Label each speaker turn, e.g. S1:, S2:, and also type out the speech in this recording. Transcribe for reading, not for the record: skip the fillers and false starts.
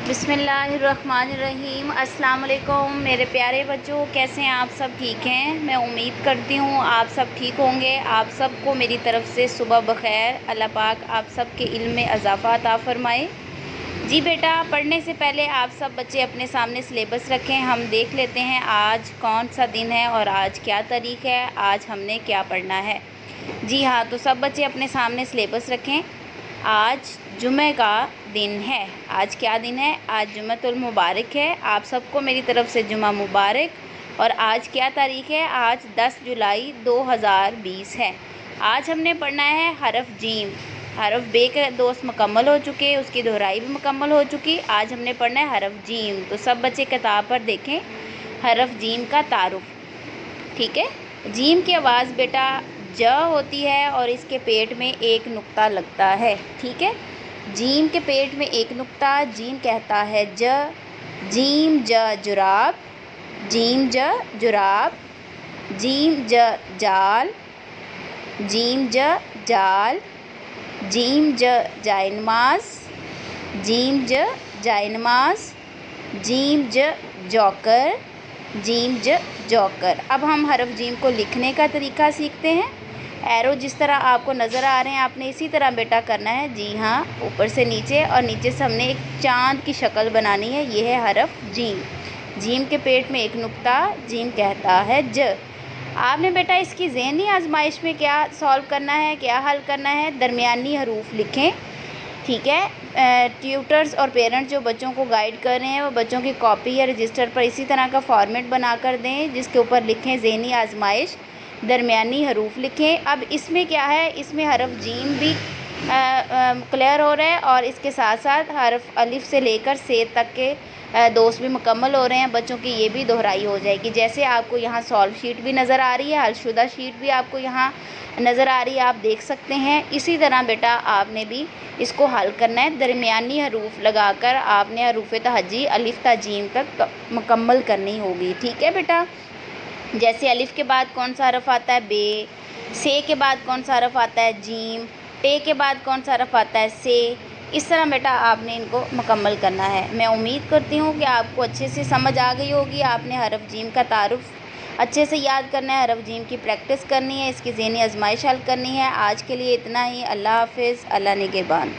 S1: बिस्मिल्लाहिर्रहमानिर्रहीम। अस्सलाम वालेकुम मेरे प्यारे बच्चों, कैसे हैं आप सब? ठीक हैं? मैं उम्मीद करती हूँ आप सब ठीक होंगे। आप सबको मेरी तरफ़ से सुबह बख़ैर। अल्लाह पाक आप सब के इल्म में इज़ाफ़ा अता फ़रमाए। जी बेटा, पढ़ने से पहले आप सब बच्चे अपने सामने सिलेबस रखें। हम देख लेते हैं आज कौन सा दिन है और आज क्या तारीख़ है, आज हमने क्या पढ़ना है। जी हाँ, तो सब बच्चे अपने सामने सिलेबस रखें। आज जुमे का दिन है। आज क्या दिन है? आज जुम्मतुल मुबारक है। आप सबको मेरी तरफ़ से जुमा मुबारक। और आज क्या तारीख़ है? आज 10 जुलाई 2020 है। आज हमने पढ़ना है हरफ जीम। हरफ बे के दोस्त मुकम्मल हो चुके, उसकी दोहराई भी मुकम्मल हो चुकी। आज हमने पढ़ना है हरफ जीम। तो सब बच्चे किताब पर देखें हरफ जीम का तारुफ। ठीक है? जीम की आवाज़ बेटा ज होती है और इसके पेट में एक नुक्ता लगता है। ठीक है? जीम के पेट में एक नुक्ता। जीम कहता है ज। जीम ज जुराब। जीम ज जुराब। जीम ज जाल। जीम ज जाल। जीम ज जायनमाज। जीम ज जायनमाज। जीम ज जौकर। जीम ज जौकर। अब हम हरफ जीम को लिखने का तरीका सीखते हैं। एरो जिस तरह आपको नज़र आ रहे हैं आपने इसी तरह बेटा करना है। जी हाँ, ऊपर से नीचे और नीचे से हमने एक चाँद की शक्ल बनानी है। ये है हरफ जीम। जीम के पेट में एक नुक्ता। जीम कहता है ज। आपने बेटा इसकी ज़हनी आजमाइश में क्या सॉल्व करना है, क्या हल करना है? दरमियानी हरूफ लिखें। ठीक है? ट्यूटर्स और पेरेंट्स जो बच्चों को गाइड कर रहे हैं वो बच्चों की कॉपी या रजिस्टर पर इसी तरह का फॉर्मेट बना कर दें जिसके ऊपर लिखें ज़हनी आजमाइश, दरमियानी हरूफ लिखें। अब इसमें क्या है, इसमें हरफ जीम भी क्लियर हो रहा है और इसके साथ साथ हरफ अलिफ से लेकर से तक के दोस्त भी मुकम्मल हो रहे हैं। बच्चों की ये भी दोहराई हो जाएगी। जैसे आपको यहाँ सॉल्व शीट भी नज़र आ रही है, हलशुदा शीट भी आपको यहाँ नज़र आ रही है, आप देख सकते हैं। इसी तरह बेटा आपने भी इसको हल करना है। दरमियानी हरूफ लगाकर आपने हरूफ तहजी अलिफ ता जीम तक मुकम्मल करनी होगी। ठीक है बेटा? जैसे अलिफ के बाद कौन सा हरफ आता है? बे। से के बाद कौन सा हरफ आता है? जीम। टे के बाद कौन सा हरफ आता है? से। इस तरह बेटा आपने इनको मुकम्मल करना है। मैं उम्मीद करती हूँ कि आपको अच्छे से समझ आ गई होगी। आपने हरफ जीम का तारुफ अच्छे से याद करना है, हरफ जीम की प्रैक्टिस करनी है, इसकी ज़हनी आजमाइश हल करनी है। आज के लिए इतना ही। अल्लाह हाफ़िज़। अल्लाह निगहबान।